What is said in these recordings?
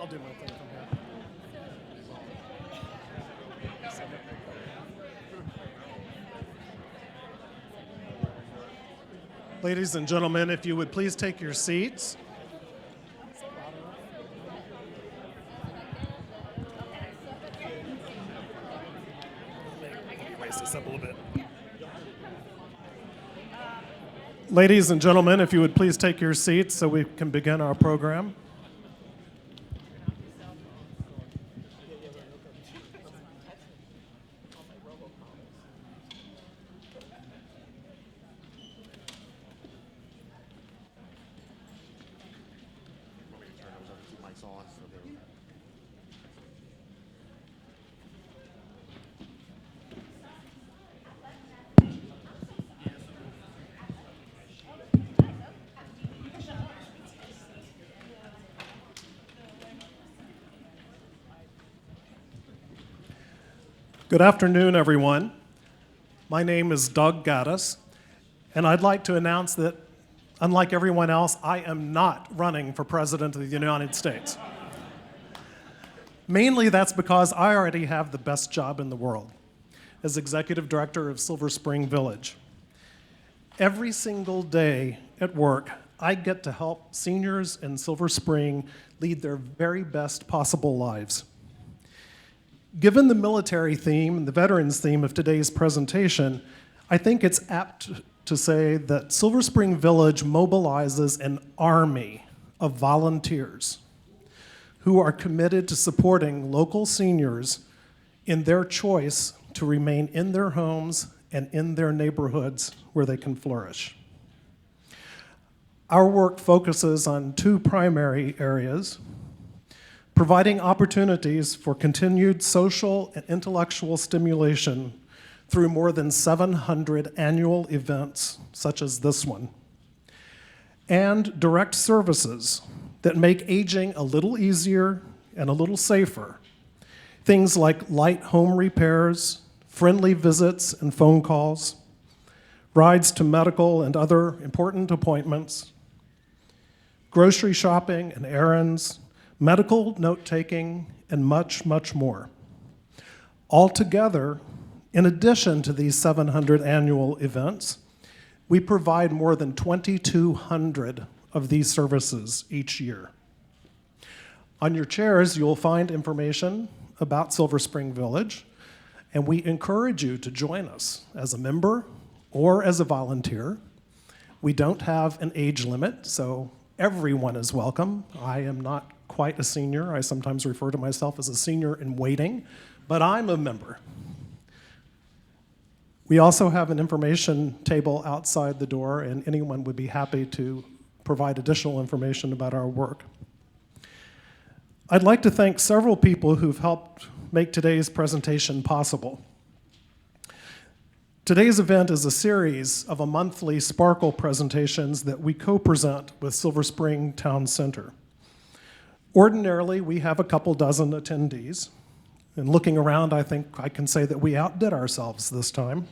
I'll do my thing from here. Ladies and gentlemen, if you would please take your seats. Raise this up a little bit. Ladies and gentlemen, if you would please take your seats so we can begin our program. Good afternoon, everyone. My name is Doug Gaddis, and I'd like to announce that, unlike everyone else, I am not running for President of the United States. Mainly that's because I already have the best job in the world as Executive Director of Silver Spring Village. Every single day at work, I get to help seniors in Silver Spring lead their very best possible lives. Given the military theme and the veterans theme of today's presentation, I think it's apt to say that Silver Spring Village mobilizes an army of volunteers who are committed to supporting local seniors in their choice to remain in their homes and in their neighborhoods where they can flourish. Our work focuses on two primary areas: providing opportunities for continued social and intellectual stimulation through more than 700 annual events such as this one, and direct services that make aging a little easier and a little safer. Things like light home repairs, friendly visits and phone calls, rides to medical and other important appointments, grocery shopping and errands, medical note-taking, and much, much more. Altogether, in addition to these 700 annual events, we provide more than 2,200 of these services each year. On your chairs, you'll find information about Silver Spring Village, and we encourage you to join us as a member or as a volunteer. We don't have an age limit, so everyone is welcome. I am not quite a senior. I sometimes refer to myself as a senior in waiting, but I'm a member. We also have an information table outside the door, and anyone would be happy to provide additional information about our work. I'd like to thank several people who've helped make today's presentation possible. Today's event is a series of a monthly Sparkle presentations that we co-present with Silver Spring Town Center. Ordinarily, we have a couple dozen attendees, and looking around, I think I can say that we outdid ourselves this time.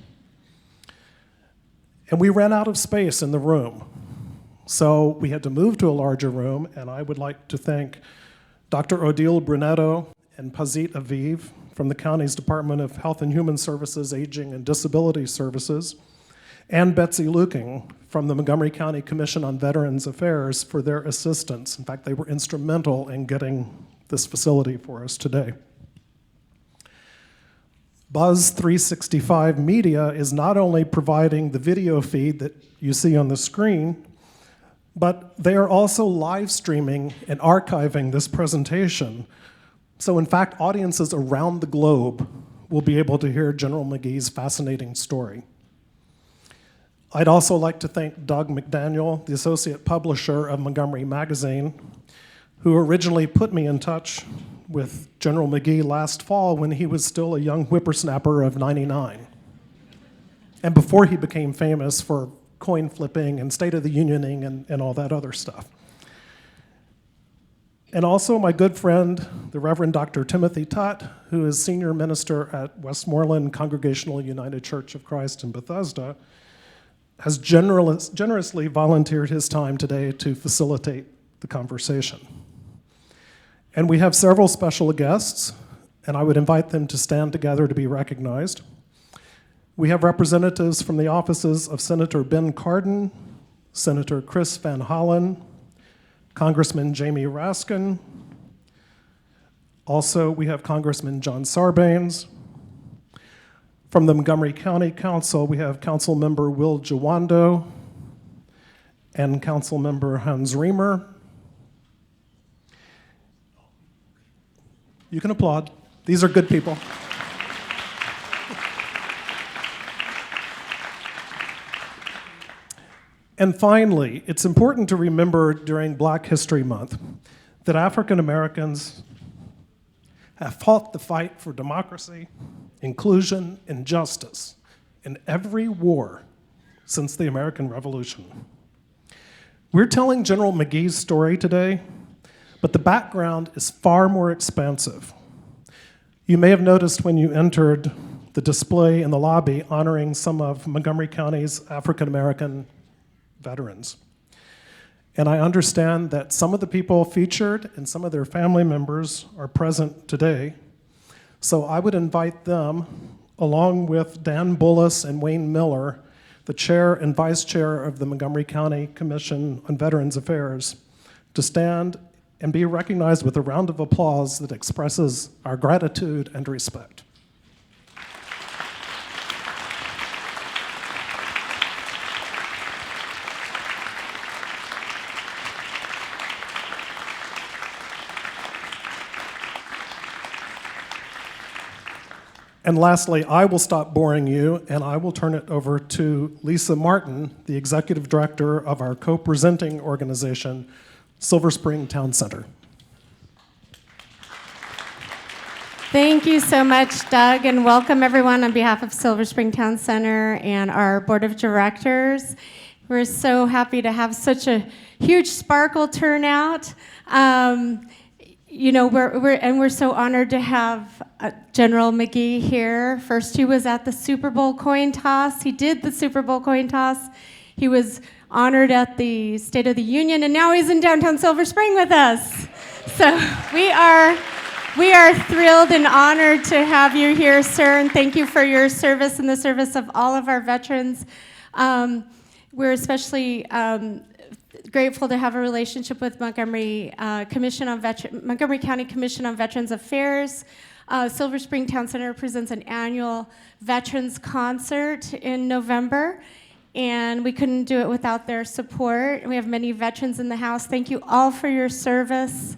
And we ran out of space in the room, so we had to move to a larger room, and I would like to thank Dr. Odile Brunetto and Pazit Aviv from the county's Department of Health and Human Services, Aging and Disability Services, and Betsy Luking from the Montgomery County Commission on Veterans Affairs for their assistance. In fact, they were instrumental in getting this facility for us today. Buzz 365 Media is not only providing the video feed that you see on the screen, but they are also live streaming and archiving this presentation. So in fact, audiences around the globe will be able to hear General McGee's fascinating story. I'd also like to thank Doug McDaniel, the associate publisher of Montgomery Magazine, who originally put me in touch with General McGee last fall when he was still a young whippersnapper of 99, and before he became famous for coin flipping and State of the Unioning and all that other stuff. And also my good friend, the Reverend Dr. Timothy Tutt, who is senior minister at Westmoreland Congregational United Church of Christ in Bethesda, has generously volunteered his time today to facilitate the conversation. And we have several special guests, and I would invite them to stand together to be recognized. We have representatives from the offices of Senator Ben Cardin, Senator Chris Van Hollen, Congressman Jamie Raskin. Also, we have Congressman John Sarbanes. From the Montgomery County Council, we have Council Member Will Jawando and Council Member Hans Reamer. You can applaud. These are good people. And finally, it's important to remember during Black History Month that African Americans have fought the fight for democracy, inclusion, and justice in every war since the American Revolution. We're telling General McGee's story today, but the background is far more expansive. You may have noticed when you entered the display in the lobby honoring some of Montgomery County's African American veterans. And I understand that some of the people featured and some of their family members are present today. So I would invite them, along with Dan Bullis and Wayne Miller, the chair and vice chair of the Montgomery County Commission on Veterans Affairs, to stand and be recognized with a round of applause that expresses our gratitude and respect. And lastly, I will stop boring you, and I will turn it over to Lisa Martin, the executive director of our co-presenting organization, Silver Spring Town Center. Thank you so much, Doug, and welcome everyone on behalf of Silver Spring Town Center and our board of directors. We're so happy to have such a huge Sparkle turnout. We're so honored to have General McGee here. First, he was at the Super Bowl coin toss. He did the Super Bowl coin toss. He was honored at the State of the Union, and now he's in downtown Silver Spring with us. So we are thrilled and honored to have you here, sir, and thank you for your service and the service of all of our veterans. We're especially grateful to have a relationship with Montgomery County Commission on Veterans Affairs. Silver Spring Town Center presents an annual Veterans Concert in November, and we couldn't do it without their support. We have many veterans in the house. Thank you all for your service.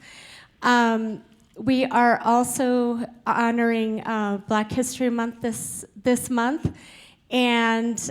We are also honoring Black History Month this month. And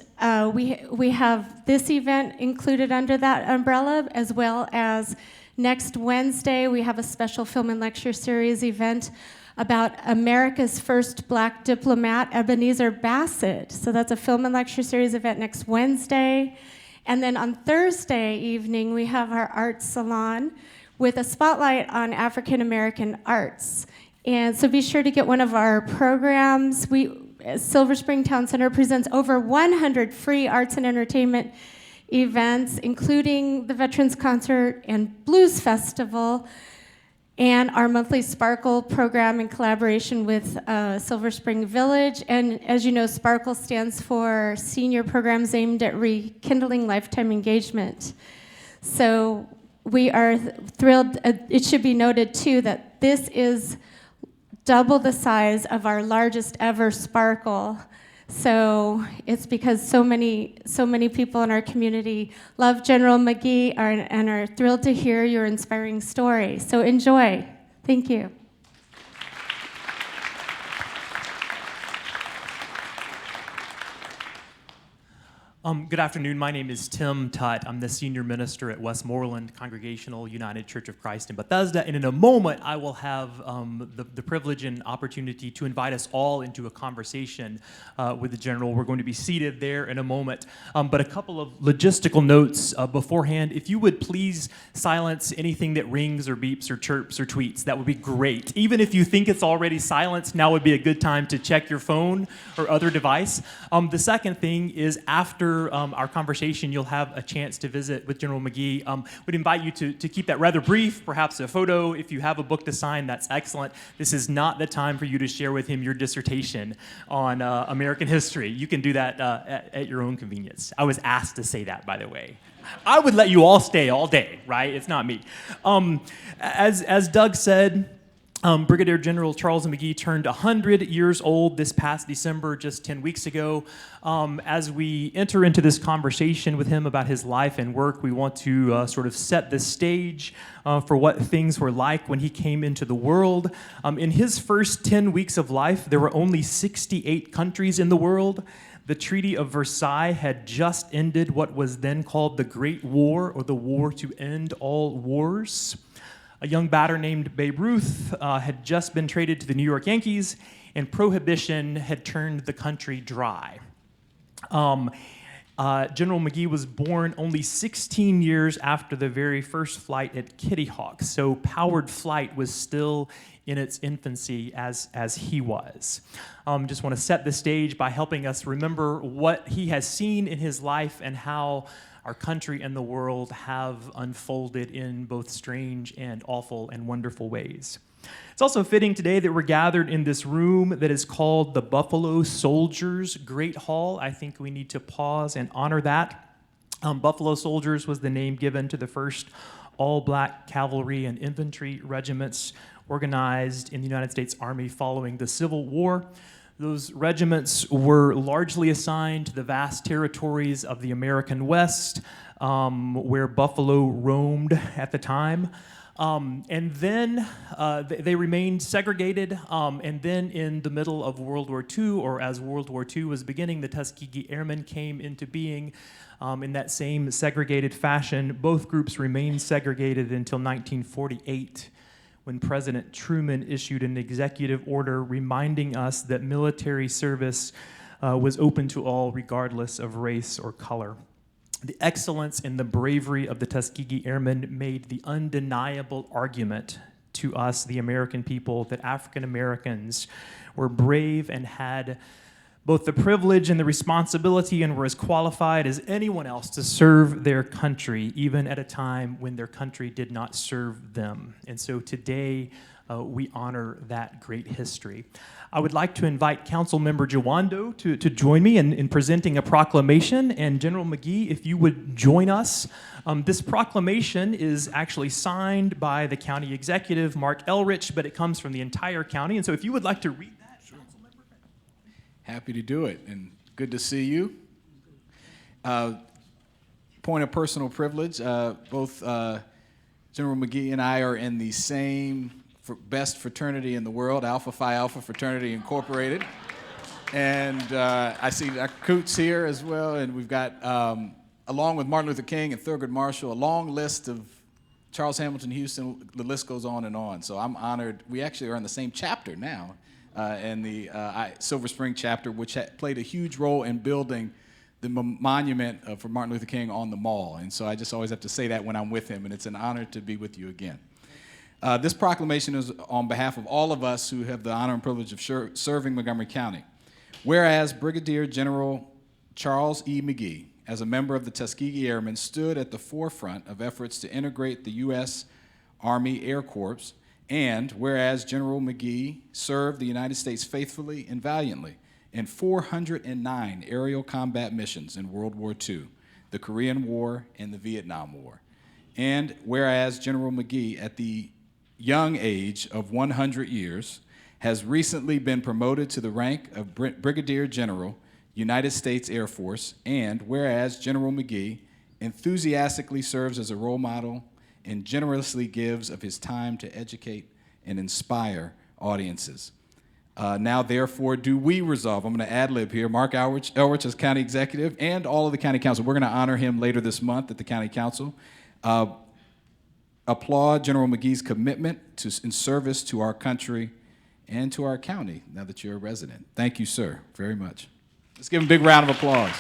we have this event included under that umbrella, as well as next Wednesday, we have a special film and lecture series event about America's first Black diplomat, Ebenezer Bassett. So that's a film and lecture series event next Wednesday. And then on Thursday evening, we have our art salon with a spotlight on African American arts. And so be sure to get one of our programs. Silver Spring Town Center presents over 100 free arts and entertainment events, including the Veterans Concert and Blues Festival, and our monthly Sparkle program in collaboration with Silver Spring Village. And as you know, Sparkle stands for Senior Programs Aimed at Rekindling Lifetime Engagement. So we are thrilled. It should be noted, too, that this is double the size of our largest ever Sparkle. So it's because so many people in our community love General McGee and are thrilled to hear your inspiring story. So enjoy. Thank you. Good afternoon. My name is Tim Tutt. I'm the senior minister at Westmoreland Congregational United Church of Christ in Bethesda. And in a moment, I will have the privilege and opportunity to invite us all into a conversation with the general. We're going to be seated there in a moment. But a couple of logistical notes beforehand. If you would please silence anything that rings or beeps or chirps or tweets, that would be great. Even if you think it's already silenced, now would be a good time to check your phone or other device. The second thing is after after our conversation, you'll have a chance to visit with General McGee. We'd invite you to keep that rather brief, perhaps a photo. If you have a book to sign, that's excellent. This is not the time for you to share with him your dissertation on American history. You can do that at your own convenience. I was asked to say that, by the way. I would let you all stay all day, right? It's not me. As Doug said, Brigadier General Charles McGee turned 100 years old this past December, just 10 weeks ago. As we enter into this conversation with him about his life and work, we want to sort of set the stage for what things were like when he came into the world. In his first 10 weeks of life, there were only 68 countries in the world. The Treaty of Versailles had just ended what was then called the Great War, or the War to End All Wars. A young batter named Babe Ruth had just been traded to the New York Yankees, and Prohibition had turned the country dry. General McGee was born only 16 years after the very first flight at Kitty Hawk, so powered flight was still in its infancy as he was. Just want to set the stage by helping us remember what he has seen in his life and how our country and the world have unfolded in both strange and awful and wonderful ways. It's also fitting today that we're gathered in this room that is called the Buffalo Soldiers Great Hall. I think we need to pause and honor that. Buffalo Soldiers was the name given to the first all-black cavalry and infantry regiments organized in the United States Army following the Civil War. Those regiments were largely assigned to the vast territories of the American West, where buffalo roamed at the time. And then they remained segregated. And then in the middle of World War II, or as World War II was beginning, the Tuskegee Airmen came into being in that same segregated fashion. Both groups remained segregated until 1948. When President Truman issued an executive order reminding us that military service was open to all regardless of race or color. The excellence and the bravery of the Tuskegee Airmen made the undeniable argument to us, the American people, that African Americans were brave and had both the privilege and the responsibility and were as qualified as anyone else to serve their country, even at a time when their country did not serve them. And so today, we honor that great history. I would like to invite Councilmember Jawando to join me in presenting a proclamation. And General McGee, if you would join us. This proclamation is actually signed by the county executive, Mark Elrich, but it comes from the entire county. And so if you would like to read that, sure. Councilmember. Happy to do it, and good to see you. Point of personal privilege, both General McGee and I are in the same best fraternity in the world, Alpha Phi Alpha Fraternity Incorporated. And I see Dr. Coots here as well, and we've got, along with Martin Luther King and Thurgood Marshall, a long list of Charles Hamilton Houston, the list goes on and on. So I'm honored. We actually are in the same chapter now, in the Silver Spring chapter, which played a huge role in building the monument for Martin Luther King on the mall. And so I just always have to say that when I'm with him, and it's an honor to be with you again. This proclamation is on behalf of all of us who have the honor and privilege of serving Montgomery County. Whereas Brigadier General Charles E. McGee, as a member of the Tuskegee Airmen, stood at the forefront of efforts to integrate the U.S. Army Air Corps, and whereas General McGee served the United States faithfully and valiantly in 409 aerial combat missions in World War II, the Korean War, and the Vietnam War. And whereas General McGee, at the young age of 100 years, has recently been promoted to the rank of Brigadier General, United States Air Force, and whereas General McGee enthusiastically serves as a role model and generously gives of his time to educate and inspire audiences. Now, therefore, do we resolve, I'm going to ad-lib here, Mark Elrich as County Executive and all of the County Council. We're going to honor him later this month at the County Council. Applaud General McGee's commitment in service to our country and to our county, now that you're a resident. Thank you, sir, very much. Let's give him a big round of applause.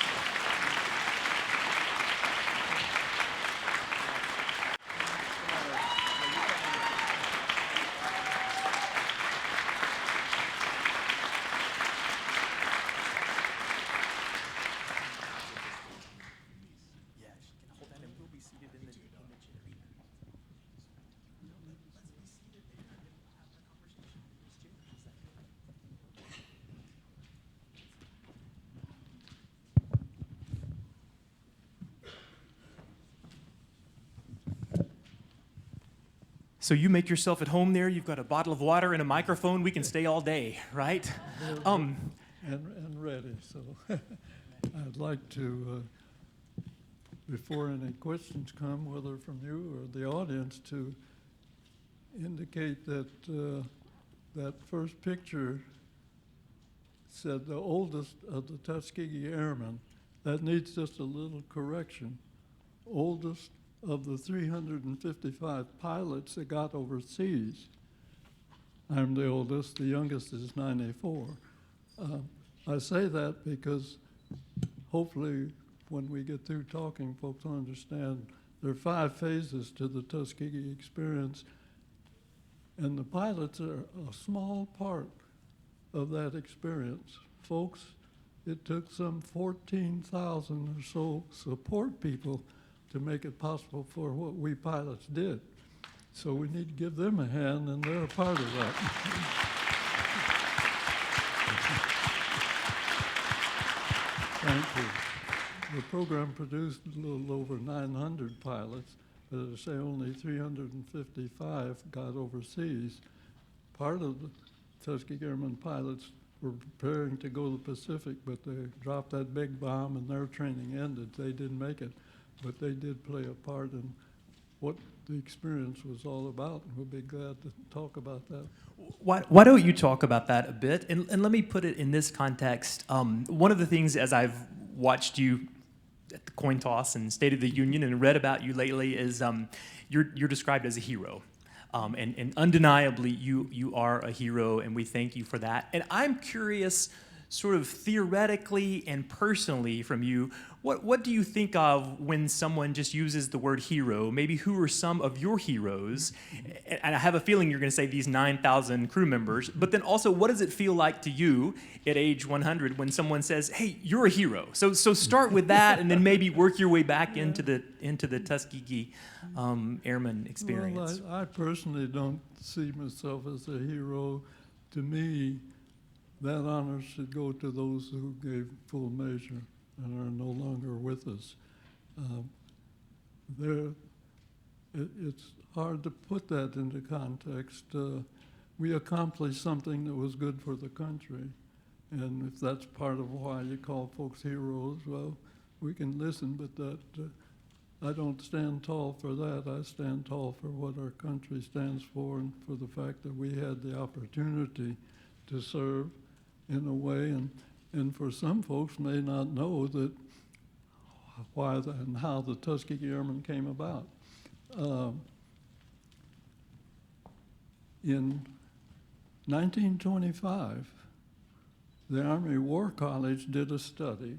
So you make yourself at home there. You've got a bottle of water and a microphone. We can stay all day, right? And ready. So I'd like to, before any questions come, whether from you or the audience, to indicate that that first picture said the oldest of the Tuskegee Airmen. That needs just a little correction. Oldest of the 355 pilots that got overseas. I'm the oldest, the youngest is 94. I say that because hopefully when we get through talking, folks will understand there are 5 phases to the Tuskegee experience, and the pilots are a small part of that experience. Folks, it took some 14,000 or so support people to make it possible for what we pilots did. So we need to give them a hand, and they're a part of that. Thank you. The program produced a little over 900 pilots, but as I say, only 355 got overseas. Part of the Tuskegee Airmen pilots were preparing to go to the Pacific, but they dropped that big bomb and their training ended. They didn't make it, but they did play a part in what the experience was all about, and we'll be glad to talk about that. Why don't you talk about that a bit? And let me put it in this context. One of the things, as I've watched you at the coin toss and State of the Union and read about you lately, is you're described as a hero. And undeniably, you are a hero, and we thank you for that. And I'm curious, sort of theoretically and personally from you, what do you think of when someone just uses the word hero? Maybe who are some of your heroes? And I have a feeling you're going to say these 9,000 crew members, but then also, what does it feel like to you at age 100 when someone says, hey, you're a hero? So start with that, and then maybe work your way back into the Tuskegee Airman experience. Well, I personally don't see myself as a hero. To me, that honor should go to those who gave full measure and are no longer with us. It's hard to put that into context. We accomplished something that was good for the country, and if that's part of why you call folks heroes, well, we can listen, but that I don't stand tall for that. I stand tall for what our country stands for, and for the fact that we had the opportunity to serve in a way, and for some folks may not know that why and how the Tuskegee Airmen came about. In 1925, the Army War College did a study,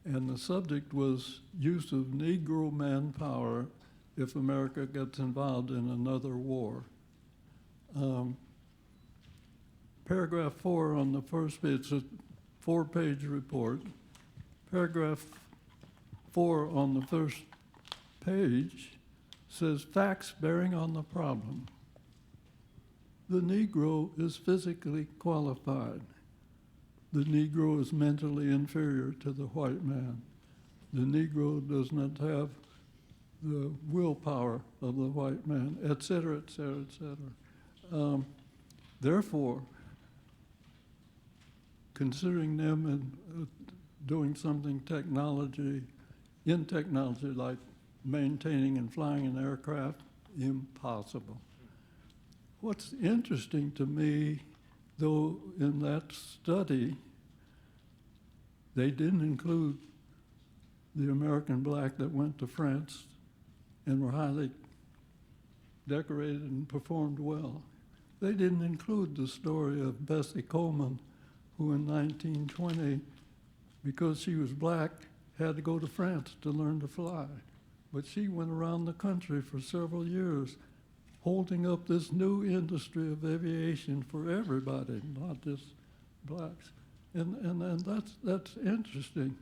and the subject was use of Negro manpower if America gets involved in another war. Paragraph 4 on the first page, it's a 4-page report. Paragraph 4 on the first page says, facts bearing on the problem. The Negro is physically qualified. The Negro is mentally inferior to the white man. The Negro does not have the willpower of the white man, et cetera, et cetera, et cetera. Therefore, considering them and doing something in technology like maintaining and flying an aircraft, impossible. What's interesting to me, though, in that study, they didn't include the American black that went to France and were highly decorated and performed well. They didn't include the story of Bessie Coleman, who in 1920, because she was black, had to go to France to learn to fly. But she went around the country for several years, holding up this new industry of aviation for everybody, not just blacks. And that's interesting.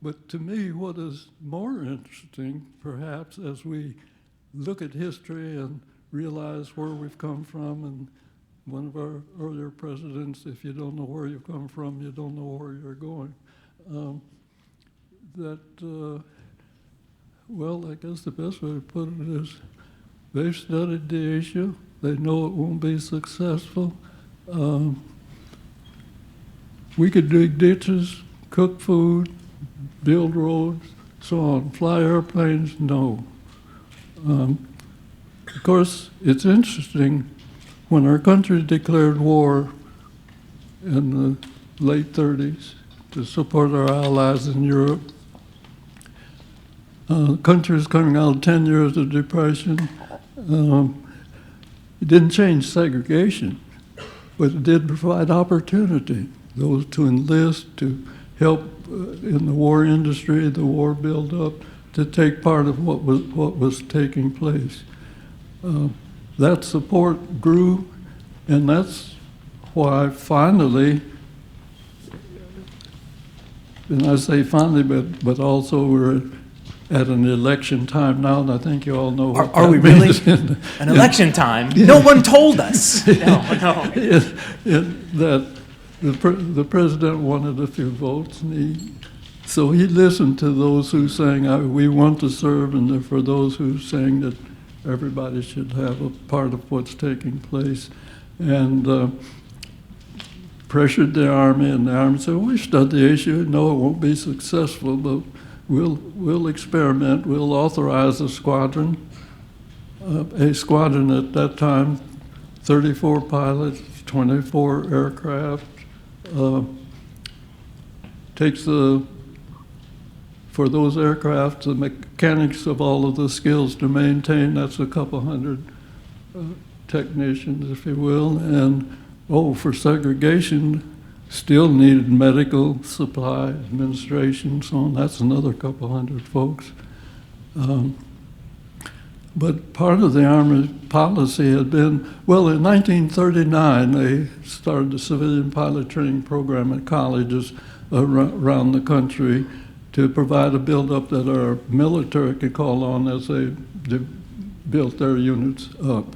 But to me, what is more interesting, perhaps, as we look at history and realize where we've come from, and one of our earlier presidents, if you don't know where you've come from, you don't know where you're going. Well, I guess the best way to put it is They've studied the issue. They know it won't be successful. We could dig ditches, cook food, build roads, so on. Fly airplanes, no. Of course, it's interesting, when our country declared war in the late 30s to support our allies in Europe, country was coming out of 10 years of depression. It didn't change segregation, but it did provide opportunity. Those to enlist, to help in the war industry, the war build-up, to take part of what was taking place. That support grew, and that's why finally, and I say finally, but also we're at an election time now, and I think you all know what Are we that really? means. An election time? No one told us. No. That the president wanted a few votes, and so he listened to those who sang, we want to serve, and for those who sang that everybody should have a part of what's taking place, and pressured the Army, and the Army said, we studied the issue. No, it won't be successful, but we'll experiment. We'll authorize a squadron at that time, 34 pilots, 24 aircraft, takes for those aircraft, the mechanics of all of the skills to maintain, that's a couple hundred technicians, if you will, and for segregation, still needed medical supply, administration, so on. That's another couple hundred folks. But part of the Army policy had been, well, in 1939, they started the civilian pilot training program at colleges around the country to provide a build-up that our military could call on as they built their units up.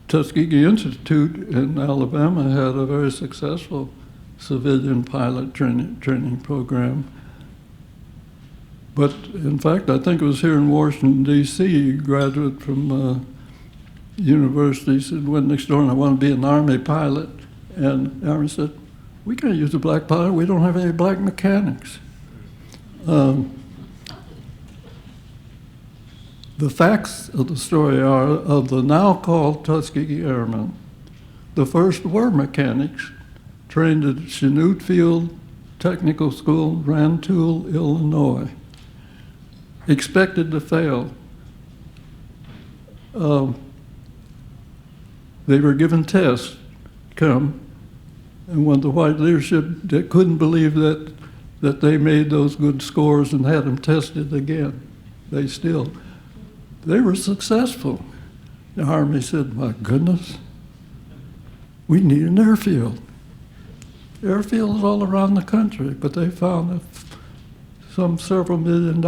Tuskegee Institute in Alabama had a very successful civilian pilot training program. But in fact, I think it was here in Washington, D.C., a graduate from university said, went next door, and I want to be an Army pilot. And the Army said, we can't use a black pilot. We don't have any black mechanics. The facts of the story are, of the now called Tuskegee Airmen, the first were mechanics trained at Chanute Field Technical School, Rantoul, Illinois, expected to fail. They were given tests, and when the white leadership they couldn't believe that they made those good scores and had them tested again. They were successful. The Army said, my goodness, we need an airfield. Airfields all around the country, but they found some several $1 million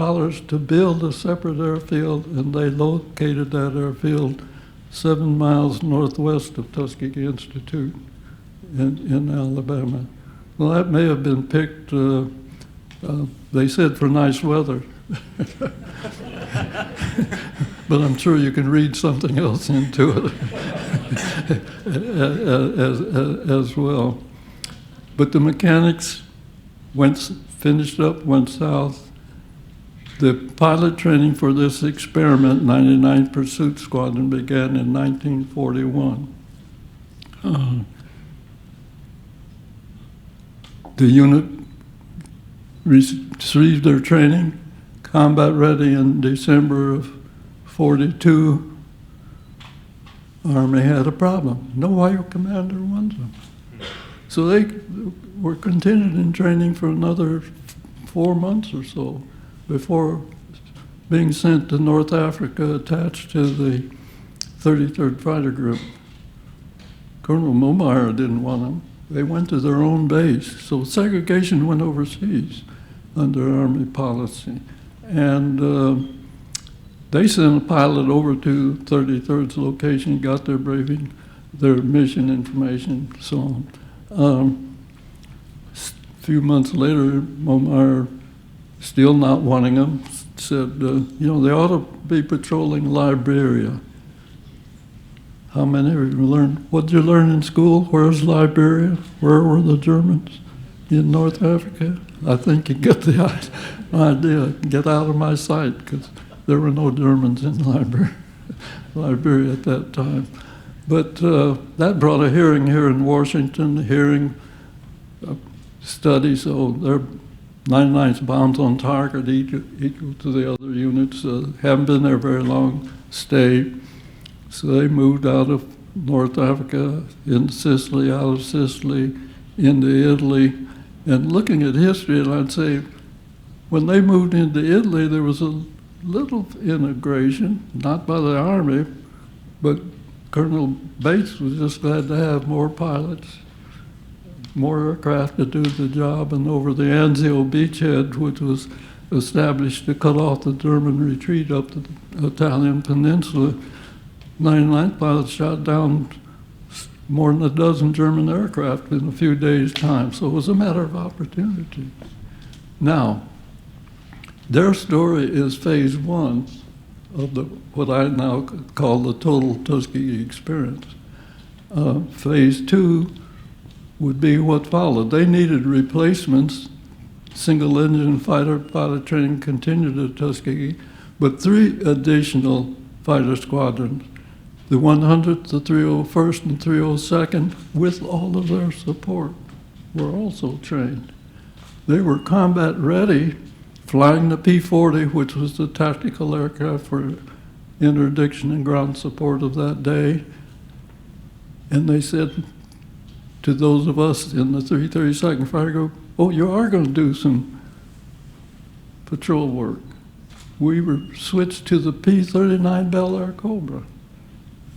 to build a separate airfield, and they located that airfield 7 miles northwest of Tuskegee Institute in Alabama. Well, that may have been picked, they said, for nice weather. But I'm sure you can read something else into it as well. But the mechanics finished up, went south. The pilot training for this experiment, 99th Pursuit Squadron, began in 1941. The unit received their training, combat ready in December of 42. Army had a problem. No wire commander wants them. So they were continued in training for another 4 months or so before being sent to North Africa attached to the 33rd Fighter Group. Colonel Momeyer didn't want them. They went to their own base. So segregation went overseas under Army policy. And they sent a pilot over to 33rd's location, got their briefing, their mission information, so on. A few months later, Momeyer, still not wanting them, said, they ought to be patrolling Liberia. How many of you learned? What did you learn in school? Where's Liberia? Where were the Germans? In North Africa? I think you get the idea. Get out of my sight, because there were no Germans in Liberia at that time. But that brought a hearing here in Washington, hearing study, so their 99th bombs on target equal to the other units. Haven't been there very long, stayed. So they moved out of North Africa, into Sicily, out of Sicily, into Italy. And looking at history, and I'd say, when they moved into Italy, there was a little integration, not by the Army, but Colonel Bates was just glad to have more pilots, more aircraft to do the job. And over the Anzio beachhead, which was established to cut off the German retreat up the Italian peninsula, 99th pilots shot down more than a dozen German aircraft in a few days' time. So it was a matter of opportunity. Now, their story is phase one of what I now call the total Tuskegee experience. Phase two would be what followed. They needed replacements. Single-engine fighter pilot training continued at Tuskegee, but 3 additional fighter squadrons, the 100th, the 301st, and 302nd, with all of their support, were also trained. They were combat ready, flying the P-40, which was the tactical aircraft for interdiction and ground support of that day. And they said to those of us in the 332nd Fighter Group, oh, you are going to do some patrol work. We were switched to the P-39 Bel Air Cobra.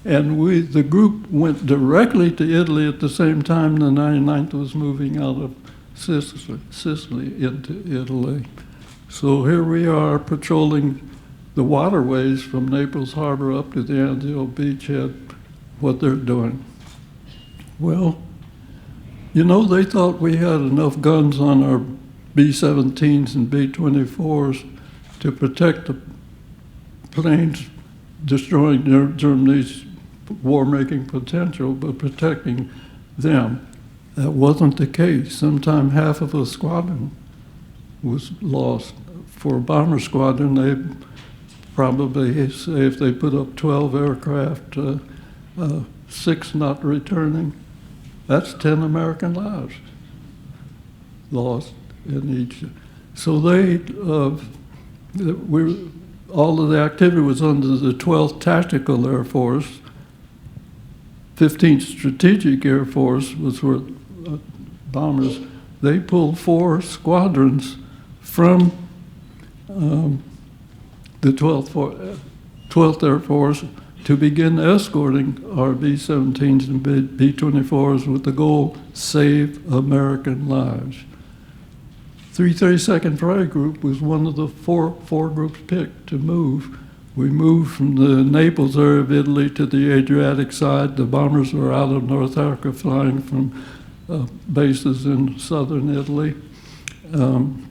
And the group went directly to Italy at the same time the 99th was moving out of Sicily into Italy. So here we are patrolling the waterways from Naples Harbor up to the Anzio beachhead, what they're doing. Well, they thought we had enough guns on our B-17s and B-24s to protect the planes destroying Germany's war-making potential, but protecting them. That wasn't the case. Sometime half of a squadron was lost. For a bomber squadron, they probably say if they put up 12 aircraft, 6 not returning, that's 10 American lives lost in each. So all of the activity was under the 12th Tactical Air Force. 15th Strategic Air Force was where bombers. They pulled 4 squadrons from the 12th Air Force to begin escorting our B-17s and B-24s with the goal, save American lives. 332nd Fighter Group was one of the four groups picked to move. We moved from the Naples area of Italy to the Adriatic side. The bombers were out of North Africa flying from bases in southern Italy. And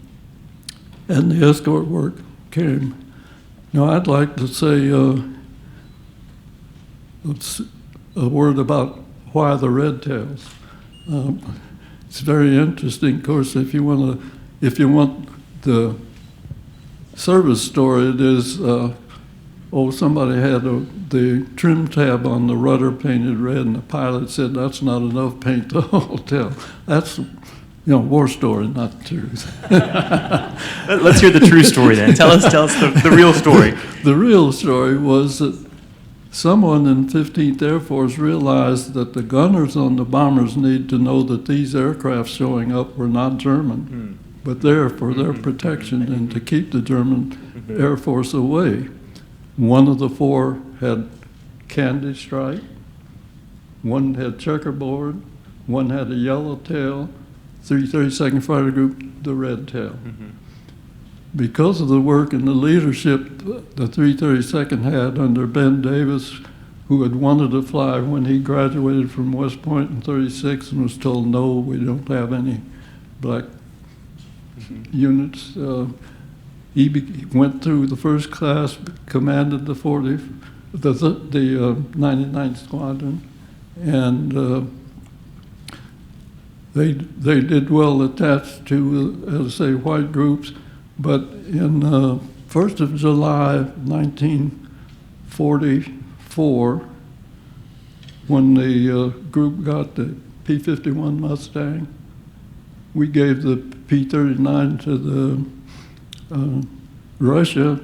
the escort work came. Now I'd like to say a word about why the red tails. It's very interesting. Of course, if you want the service story, it is, somebody had the trim tab on the rudder painted red, and the pilot said, that's not enough paint the whole tail. That's, war story, not the truth. Let's hear the true story then. Tell us the real story. The real story was that someone in 15th Air Force realized that the gunners on the bombers need to know that these aircraft showing up were not German, but there for their protection and to keep the German Air Force away. One of the 4 had candy stripe, one had checkerboard, one had a yellow tail, 332nd Fighter Group, the red tail. Because of the work and the leadership the 332nd had under Ben Davis, who had wanted to fly when he graduated from West Point in 36 and was told, no, we don't have any black units. He went through the first class, commanded the 99th Squadron, and they did well attached to, as I say, white groups. But in 1st of July 1944, when the group got the P-51 Mustang, we gave the P-39 to the Russia,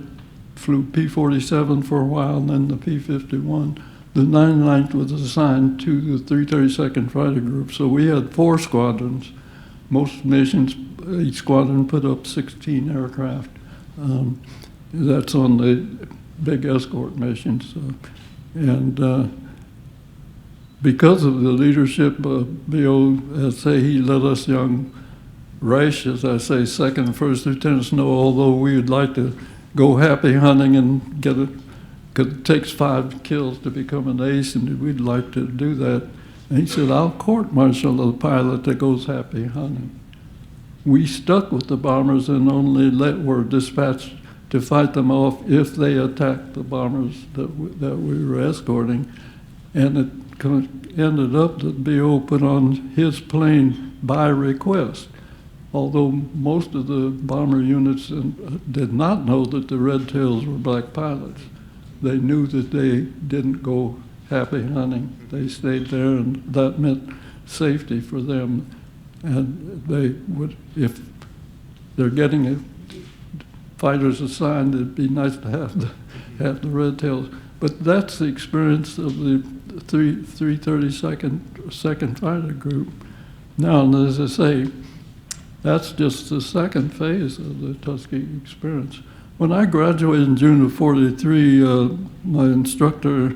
flew P-47 for a while, and then the P-51. The 99th was assigned to the 332nd Fighter Group, so we had 4 squadrons. Most missions, each squadron put up 16 aircraft. That's on the big escort missions. Because of the leadership of B.O., he let us young Reich, as I say, second and first lieutenants know, although we would like to go happy hunting and get it, because it takes 5 kills to become an ace, and we'd like to do that. And he said, I'll court-martial a pilot that goes happy hunting. We stuck with the bombers and only were dispatched to fight them off if they attacked the bombers that we were escorting. And it ended up that B.O. put on his plane by request. Although most of the bomber units did not know that the Red Tails were black pilots. They knew that they didn't go happy hunting. They stayed there, and that meant safety for them. And they would, if they're getting fighters assigned, it'd be nice to have the Red Tails. But that's the experience of the 332nd Second Fighter Group. Now, and as I say, that's just the second phase of the Tuskegee experience. When I graduated in June of '43, my instructor,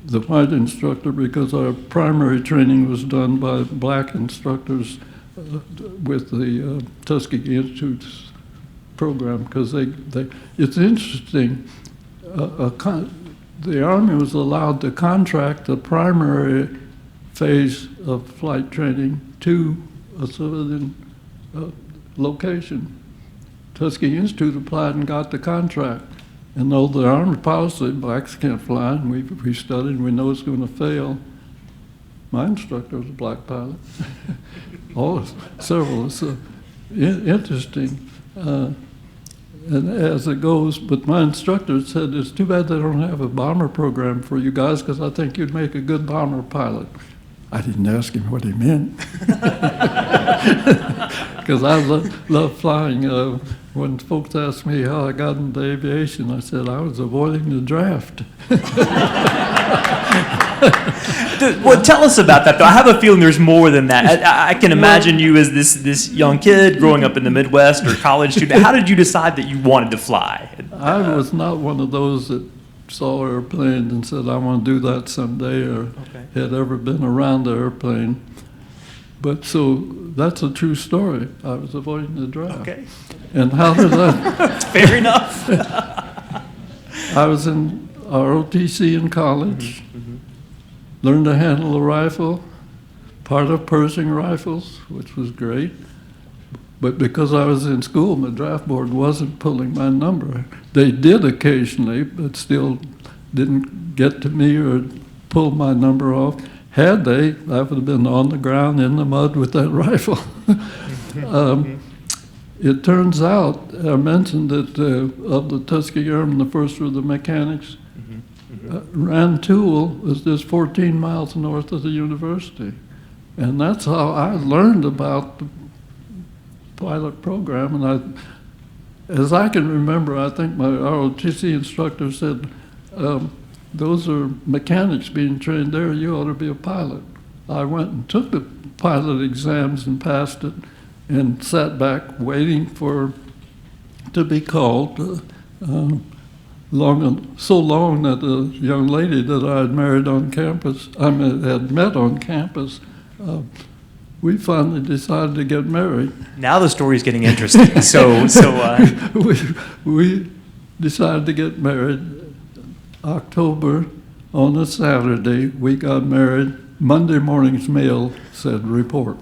the white instructor, because our primary training was done by black instructors with the Tuskegee Institute's program, because it's interesting. The Army was allowed to contract the primary phase of flight training to a civilian location. Tuskegee Institute applied and got the contract. And though the Army policy, blacks can't fly, and we studied, and we know it's going to fail, my instructor was a black pilot. Several. It's interesting. And as it goes, but my instructor said, it's too bad they don't have a bomber program for you guys, because I think you'd make a good bomber pilot. I didn't ask him what he meant. Because I love flying. When folks ask me how I got into aviation, I said I was avoiding the draft. Well, tell us about that, though. I have a feeling there's more than that. I can imagine you as this young kid growing up in the Midwest or college student. How did you decide that you wanted to fly? I was not one of those that saw airplanes and said, I want to do that someday, or had ever been around the airplane. But so that's a true story. I was avoiding the draft. Okay. And how did I? Fair enough. I was in ROTC in college, learned to handle a rifle, part of Pershing rifles, which was great. But because I was in school, my draft board wasn't pulling my number. They did occasionally, but still didn't get to me or pull my number off. Had they, I would have been on the ground in the mud with that rifle. It turns out, I mentioned that of the Tuskegee Airmen, the first were the mechanics. Rantoul was just 14 miles north of the university. And that's how I learned about the pilot program. And as I can remember, I think my ROTC instructor said, those are mechanics being trained there, you ought to be a pilot. I went and took the pilot exams and passed it, and sat back waiting to be called. So long that a young lady that I had married on campus, had met on campus, we finally decided to get married. Now the story's getting interesting. We decided to get married October on a Saturday. We got married Monday morning's mail said report.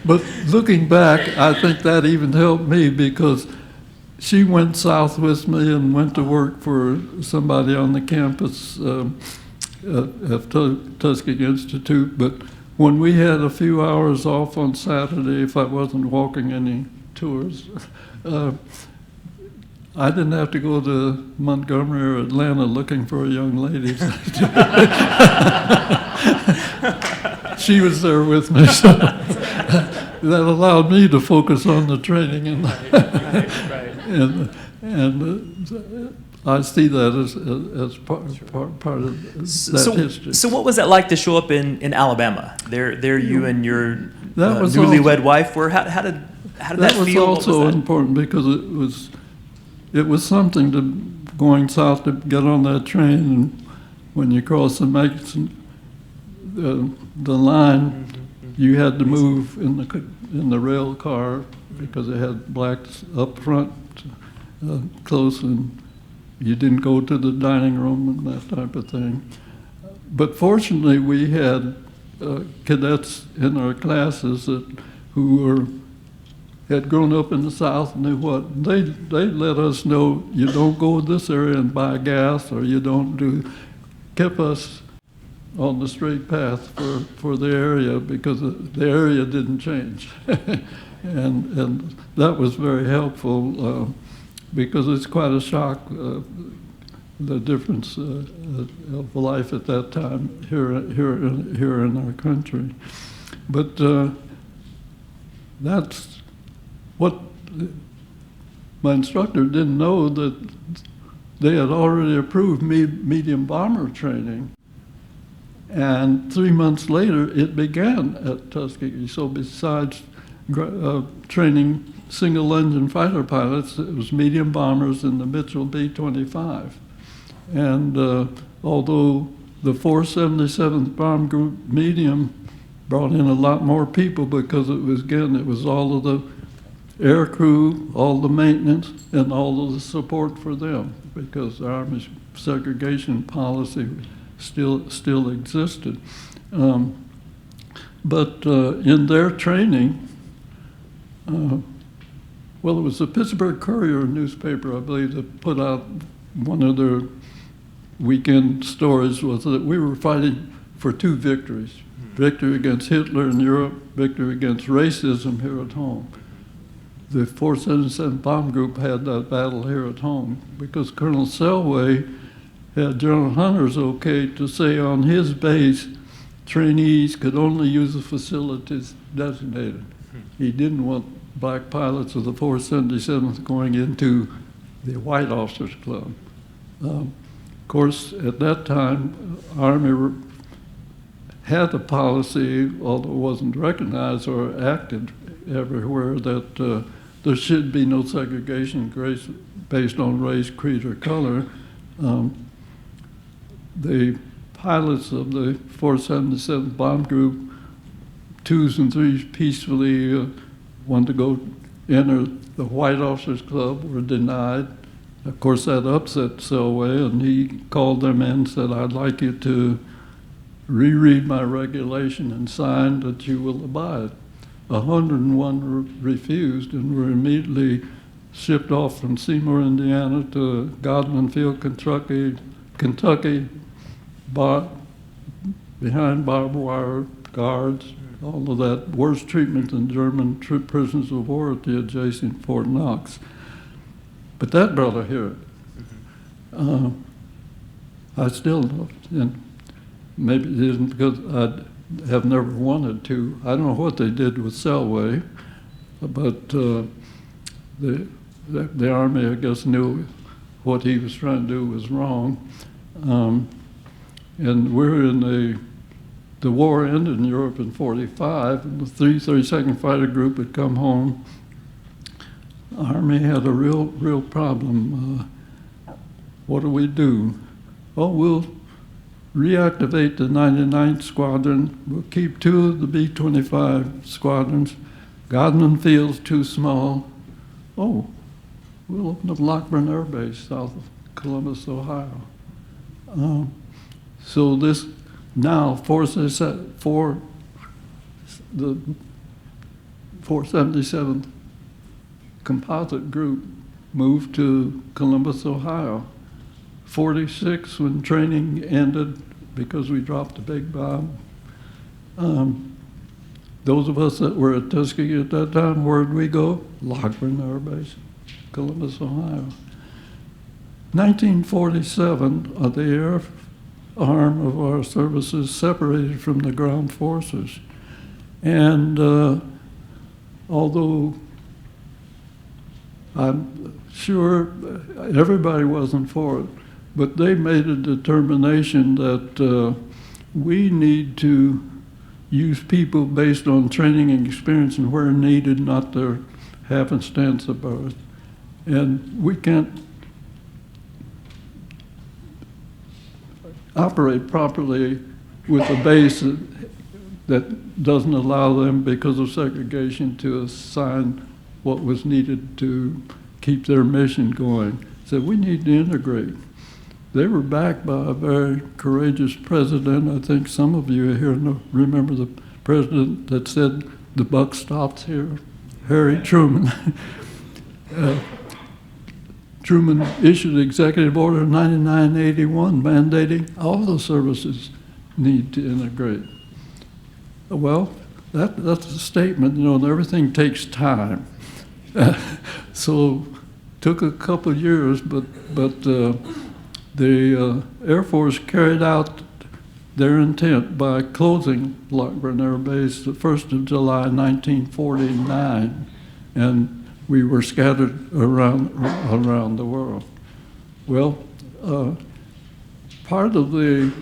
But looking back, I think that even helped me because she went south with me and went to work for somebody on the campus at Tuskegee Institute. But when we had a few hours off on Saturday, if I wasn't walking any tours, I didn't have to go to Montgomery or Atlanta looking for a young lady. She was there with me, so that allowed me to focus on the training, and I see that as part of that history. So what was that like to show up in Alabama? There you and your That was newlywed wife were. How did that That was feel? also important because it was something to going south to get on that train, and when you cross the line, you had to move in the rail car because it had blacks up front close, and you didn't go to the dining room and that type of thing. But fortunately, we had cadets in our classes who had grown up in the South and knew what. They let us know, you don't go to this area and buy gas, or you don't kept us on the straight path for the area because the area didn't change. and that was very helpful because it's quite a shock, the difference of life at that time here in our country. But that's what my instructor didn't know, that they had already approved medium bomber training. And 3 months later, it began at Tuskegee. So besides training single-engine fighter pilots, it was medium bombers in the Mitchell B-25. And although the 477th Bomb Group medium brought in a lot more people because it was all of the air crew, all the maintenance, and all of the support for them, because the Army's segregation policy still existed. But in their training, well, it was the Pittsburgh Courier newspaper, I believe, that put out one of their weekend stories was that we were fighting for two victories: victory against Hitler in Europe, victory against racism here at home. The 477 Bomb Group had that battle here at home because Colonel Selway had General Hunter's okay to say on his base trainees could only use the facilities designated. He didn't want black pilots of the 477th going into the White Officers Club. Of course, at that time, Army had a policy, although it wasn't recognized or acted everywhere, that there should be no segregation based on race, creed, or color. The pilots of the 477th Bomb Group, 2s and 3s, peacefully wanted to go enter the White Officers Club, were denied. Of course, that upset Selway, and he called them in and said, "I'd like you to reread my regulation and sign that you will abide." 101 refused and were immediately shipped off from Seymour, Indiana to Godman Field, Kentucky, behind barbed wire guards, all of that, worse treatment than German prisoners of war at the adjacent Fort Knox. But that brother here, I still love, and maybe it isn't because I have never wanted to. I don't know what they did with Selway, but the Army, I guess, knew what he was trying to do was wrong. And we're in the war ended in Europe in '45, and the 332nd Fighter Group had come home. Army had a real problem. What do we do? Oh, we'll reactivate the 99th Squadron. We'll keep 2 of the B-25 squadrons. Godman Field's too small. Oh, we'll open up Lockburn Air Base south of Columbus, Ohio. So this now the 477th Composite Group moved to Columbus, Ohio. 46, when training ended because we dropped a big bomb. Those of us that were at Tuskegee at that time, where'd we go? Lockburn Air Base, Columbus, Ohio. 1947, the air arm of our services separated from the ground forces. And although I'm sure everybody wasn't for it, but they made a determination that we need to use people based on training and experience and where needed, not their happenstance of birth. And we can't operate properly with a base that doesn't allow them, because of segregation, to assign what was needed to keep their mission going. So we need to integrate. They were backed by a very courageous president. I think some of you here remember the president that said, "The buck stops here," Harry Truman. Truman issued Executive Order 9981 mandating all the services need to integrate. Well, that's a statement, and everything takes time. So took a couple of years, but the Air Force carried out their intent by closing Lockburn Air Base the 1st of July, 1949, and we were scattered around the world. Well, part of the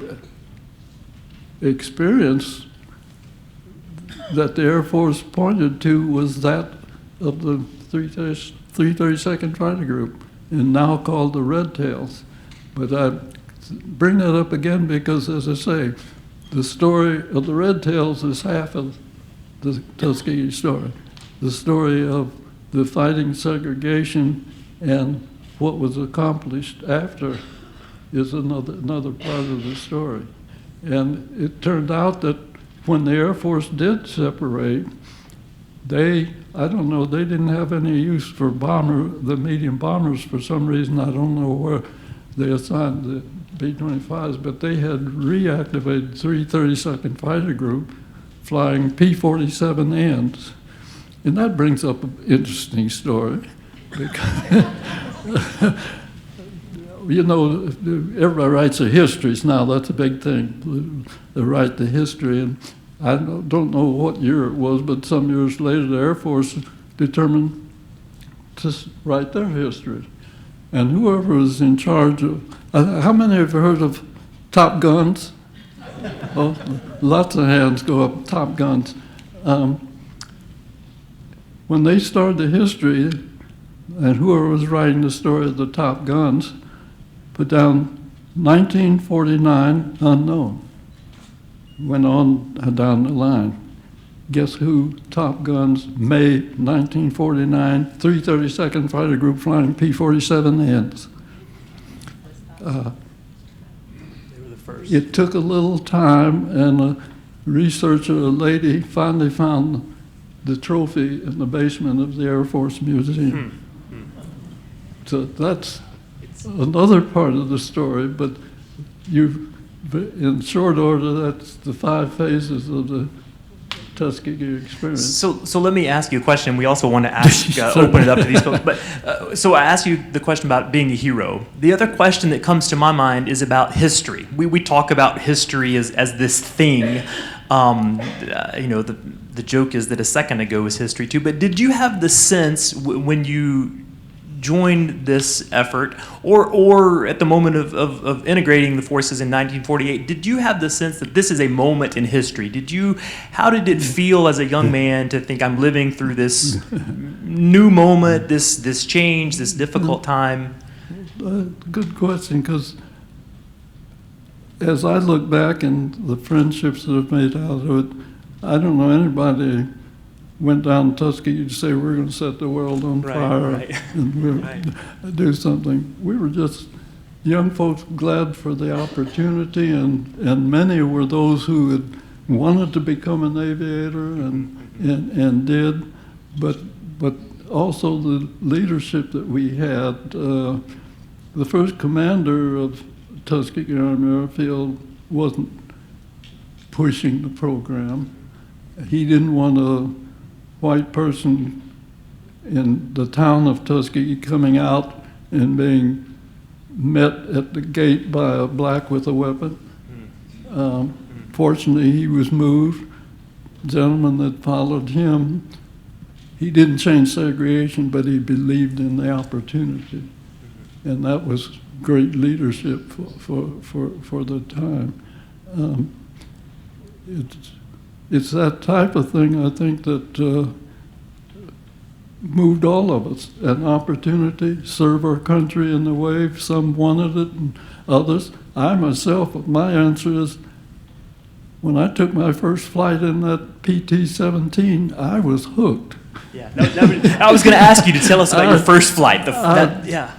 experience that the Air Force pointed to was that of the 332nd Fighter Group, and now called the Red Tails. But I bring that up again because, as I say, the story of the Red Tails is half of the Tuskegee story. The story of the fighting segregation and what was accomplished after is another part of the story. And it turned out that when the Air Force did separate, they didn't have any use for the medium bombers for some reason. I don't know where they assigned the B-25s, but they had reactivated 332nd Fighter Group flying P-47Ns. And that brings up an interesting story, because everybody writes their histories now. That's a big thing. They write the history, and I don't know what year it was, but some years later, the Air Force determined to write their history. And whoever was in charge of, how many have heard of Top Guns? Oh, lots of hands go up, Top Guns. When they started the history, and whoever was writing the story of the Top Guns put down 1949 unknown. Went on down the line. Guess who Top Guns, May 1949, 332nd Fighter Group flying P-47Ns. They were the first. It took a little time, and a researcher, a lady, finally found the trophy in the basement of the Air Force Museum. So that's another part of the story, but in short order, that's the 5 phases of the Tuskegee experience. So let me ask you a question. We also want to ask, open it up to these folks. But so I asked you the question about being a hero. The other question that comes to my mind is about history. We talk about history as this thing. The joke is that a second ago was history too. But did you have the sense when you joined this effort, or at the moment of integrating the forces in 1948, did you have the sense that this is a moment in history? How did it feel as a young man to think, I'm living through this new moment, this change, this difficult time? Good question, because as I look back and the friendships that have made out of it, I don't know anybody went down Tuskegee to say we're going to set the world on fire and we'll do something. We were just young folks glad for the opportunity, and many were those who had wanted to become an aviator and did, but also the leadership that we had. The first commander of Tuskegee Airman Airfield wasn't pushing the program. He didn't want a white person in the town of Tuskegee coming out and being met at the gate by a black with a weapon. Fortunately, he was moved. The gentleman that followed him, he didn't change segregation, but he believed in the opportunity. And that was great leadership for the time. It's that type of thing, I think, that moved all of us. An opportunity, serve our country in the way some wanted it and others. I myself, my answer is, when I took my first flight in that PT-17, I was hooked. Yeah, I was going to ask you to tell us about your first flight. The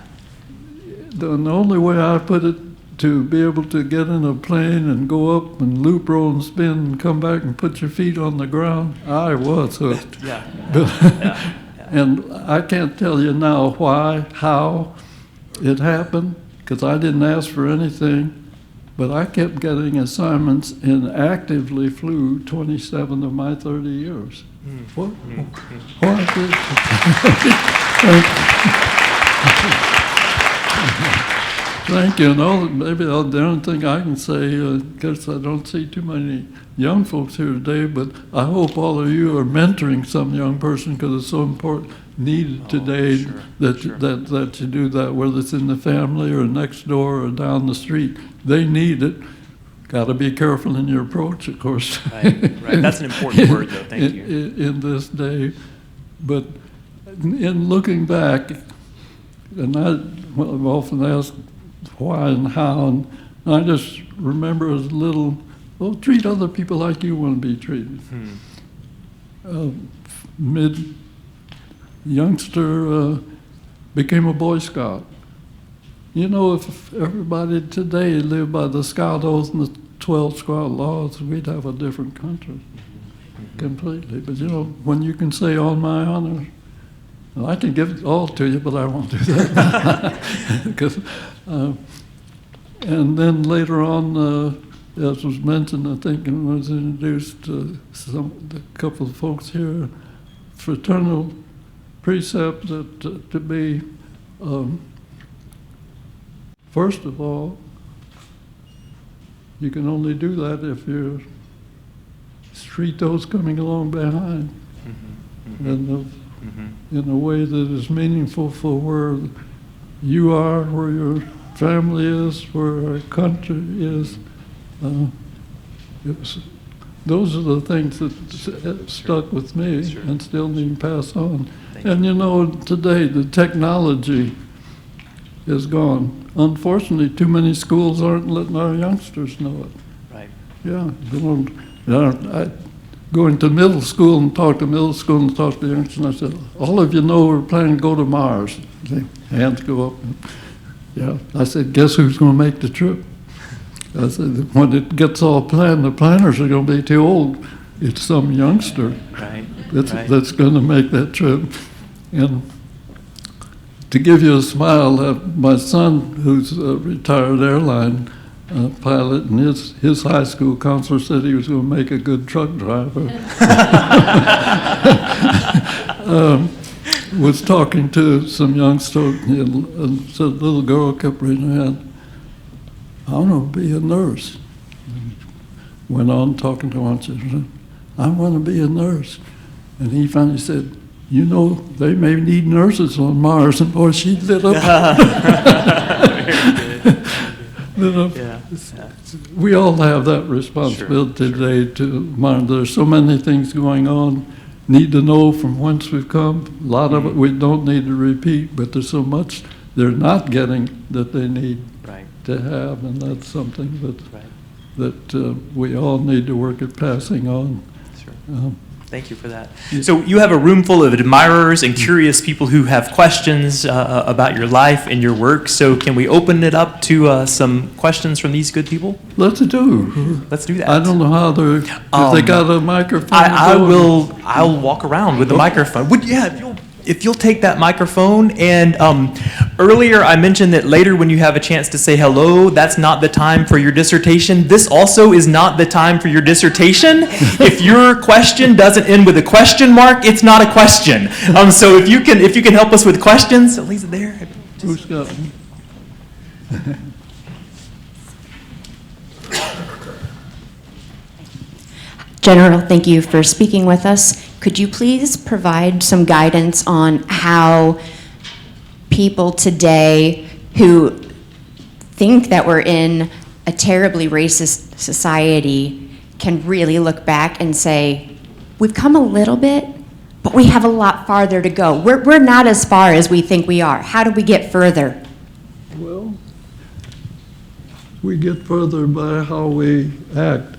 only way I put it, to be able to get in a plane and go up and loop, roll, and spin and come back and put your feet on the ground, I was hooked. And I can't tell you now why, how it happened, because I didn't ask for anything. But I kept getting assignments and actively flew 27 of my 30 years. What? Thank you. And maybe the only thing I can say, because I don't see too many young folks here today, but I hope all of you are mentoring some young person, because it's so important, needed today that you do that, whether it's in the family or next door or down the street. They need it. Got to be careful in your approach, of course. Right. That's an important word, though. Thank you. In this day. But in looking back, and I've often asked why and how, and I just remember as a little, treat other people like you want to be treated. Youngster became a Boy Scout. You know, if everybody today lived by the Scout Oath and the 12 Scout Laws, we'd have a different country completely. But you know, when you can say on my honor, well, I can give it all to you, but I won't do that. Because, and then later on, as was mentioned, I think, and was introduced a couple of folks here, fraternal precept that to be, first of all, you can only do that if you treat those coming along behind in a way that is meaningful for where you are, where your family is, where our country is. Those are the things that stuck with me and still need to pass on. And you know, today the technology is gone. Unfortunately, too many schools aren't letting our youngsters know it. Right. Yeah. I go into middle school and talk to middle school and talk to youngsters, and I said, all of you know we're planning to go to Mars. Hands go up. Yeah. I said, guess who's going to make the trip? I said, when it gets all planned, the planners are going to be too old. It's some youngster that's going to make that trip. And to give you a smile, my son, who's a retired airline pilot, and his high school counselor said he was going to make a good truck driver. Was talking to some youngster, and said, a little girl kept raising her hand, I want to be a nurse. Went on talking to one, said, I want to be a nurse. And he finally said, you know, they may need nurses on Mars. And boy, she lit up. Lit up. We all have that responsibility today to monitor. There's so many things going on. Need to know from whence we've come. A lot of it we don't need to repeat, but there's so much they're not getting that they need to have, and that's something that we all need to work at passing on. Thank you for that. So you have a room full of admirers and curious people who have questions about your life and your work. So can we open it up to some questions from these good people? Let's do. Let's do that. I don't know how they're, if they got a microphone. I'll walk around with the microphone. If you'll take that microphone. And earlier I mentioned that later when you have a chance to say hello, that's not the time for your dissertation. This also is not the time for your dissertation. If your question doesn't end with a question mark, it's not a question. So if you can help us with questions, at least there. Who's got one? General, thank you for speaking with us. Could you please provide some guidance on how people today who think that we're in a terribly racist society can really look back and say, we've come a little bit, but we have a lot farther to go. We're not as far as we think we are. How do we get further? Well, we get further by how we act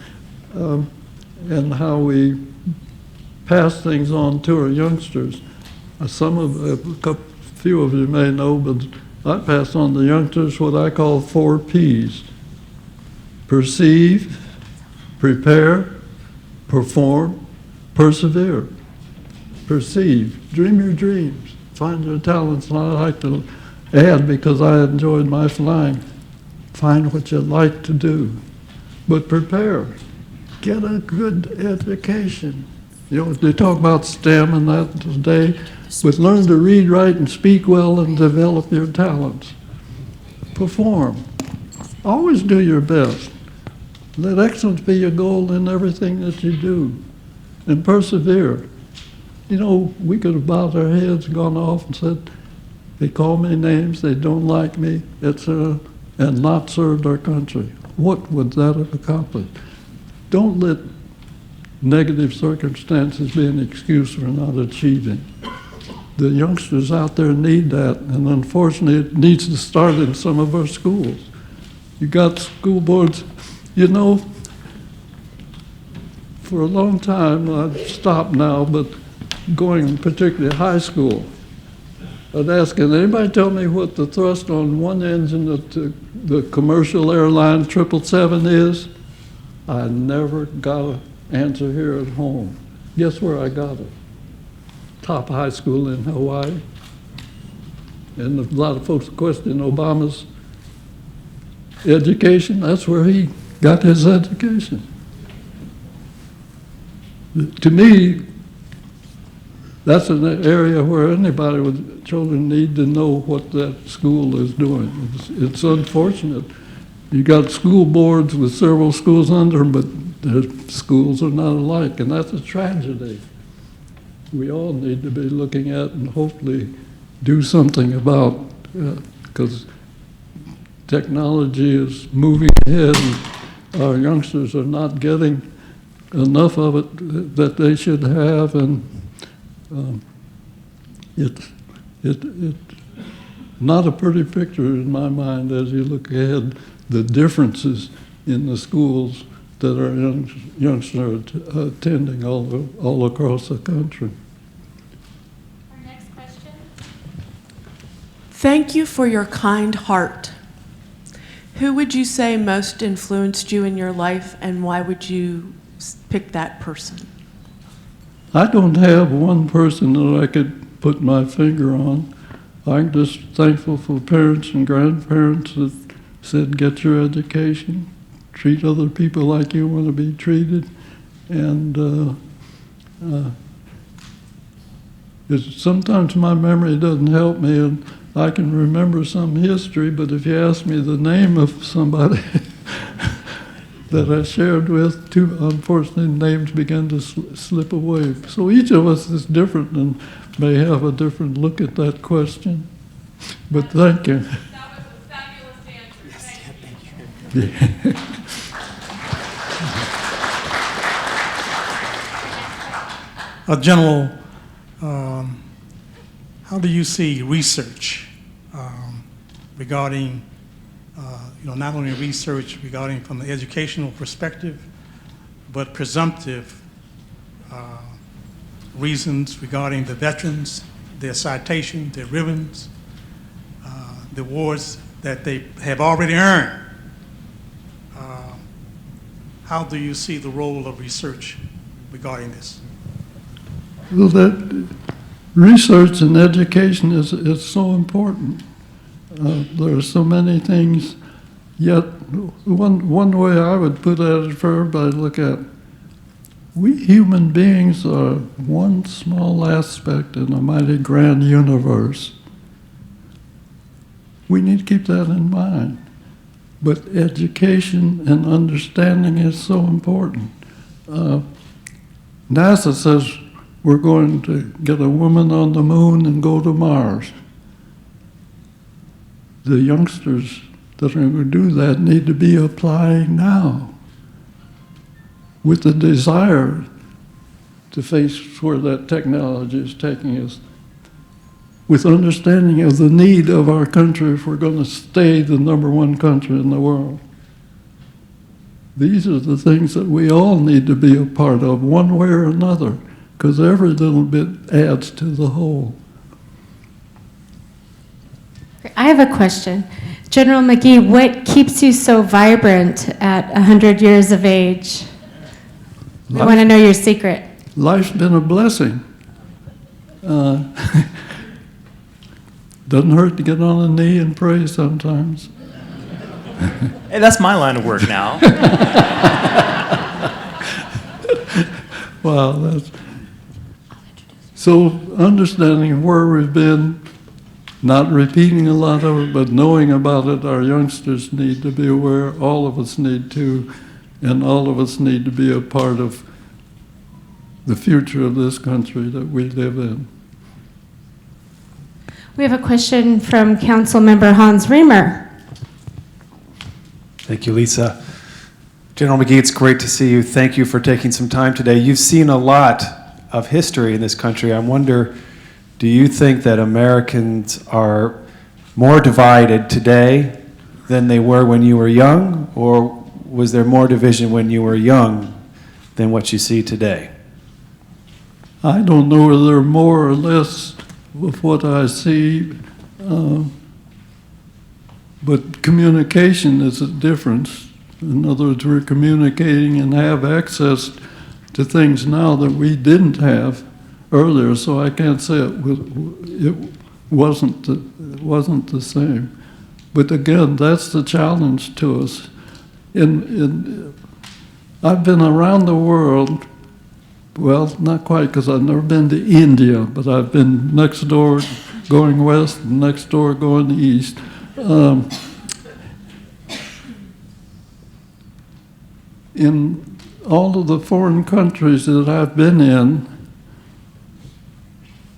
and how we pass things on to our youngsters. Few of you may know, but I pass on to youngsters what I call 4 Ps. Perceive, prepare, perform, persevere. Perceive, dream your dreams, find your talents, and I like to add, because I enjoyed my flying, find what you like to do. But prepare, get a good education. You know, they talk about STEM and that today, but learn to read, write, and speak well and develop your talents. Perform. Always do your best. Let excellence be your goal in everything that you do. And persevere. You know, we could have bowed our heads, gone off and said, they call me names, they don't like me, etc., and not served our country. What would that have accomplished? Don't let negative circumstances be an excuse for not achieving. The youngsters out there need that, and unfortunately it needs to start in some of our schools. You got school boards, you know, for a long time, I've stopped now, but going particularly high school, I'd ask, can anybody tell me what the thrust on one engine of the commercial airline 777 is? I never got an answer here at home. Guess where I got it? Top high school in Hawaii. And a lot of folks question Obama's education. That's where he got his education. To me, that's an area where anybody with children need to know what that school is doing. It's unfortunate. You got school boards with several schools under them, but their schools are not alike, and that's a tragedy. We all need to be looking at and hopefully do something about, because technology is moving ahead and our youngsters are not getting enough of it that they should have, and it's not a pretty picture in my mind as you look ahead, the differences in the schools that our youngsters are attending all across the country. Our next question. Thank you for your kind heart. Who would you say most influenced you in your life, and why would you pick that person? I don't have one person that I could put my finger on. I'm just thankful for parents and grandparents that said, get your education, treat other people like you want to be treated, and sometimes my memory doesn't help me, and I can remember some history, but if you ask me the name of somebody that I shared with, unfortunately, names begin to slip away. So each of us is different and may have a different look at that question. But thank you. That was a fabulous answer. Thank you. General, how do you see research regarding, not only research regarding from the educational perspective, but presumptive reasons regarding the veterans, their citations, their ribbons, the awards that they have already earned. How do you see the role of research regarding this? Well, that research and education is so important. There are so many things, yet one way I would put at it for everybody to look at, we human beings are one small aspect in a mighty grand universe. We need to keep that in mind. But education and understanding is so important. NASA says we're going to get a woman on the moon and go to Mars. The youngsters that are going to do that need to be applying now with the desire to face where that technology is taking us, with understanding of the need of our country if we're going to stay the #1 country in the world. These are the things that we all need to be a part of, one way or another, because every little bit adds to the whole. I have a question. General McGee, what keeps you so vibrant at 100 years of age? I want to know your secret. Life's been a blessing. Doesn't hurt to get on a knee and pray sometimes. Hey, that's my line of work now. Wow, that's so understanding where we've been, not repeating a lot of it, but knowing about it. Our youngsters need to be aware. All of us need to, and all of us need to be a part of the future of this country that we live in. We have a question from Council Member Hans Remer. Thank you, Lisa. General McGee, it's great to see you. Thank you for taking some time today. You've seen a lot of history in this country. I wonder, do you think that Americans are more divided today than they were when you were young, or was there more division when you were young than what you see today? I don't know whether they're more or less of what I see, but communication is a difference. In other words, we're communicating and have access to things now that we didn't have earlier, so I can't say it wasn't the same. But again, that's the challenge to us. I've been around the world. Well, not quite, because I've never been to India, but I've been next door going west and next door going east. In all of the foreign countries that I've been in,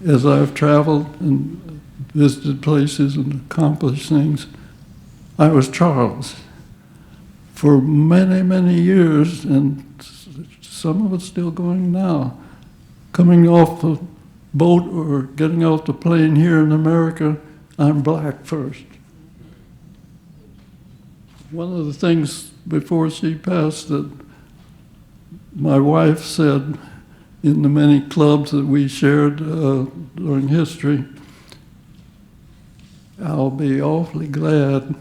as I've traveled and visited places and accomplished things, I was Charles for many, many years, and some of it's still going now. Coming off the boat or getting off the plane here in America, I'm black first. One of the things before she passed that my wife said in the many clubs that we shared during history, I'll be awfully glad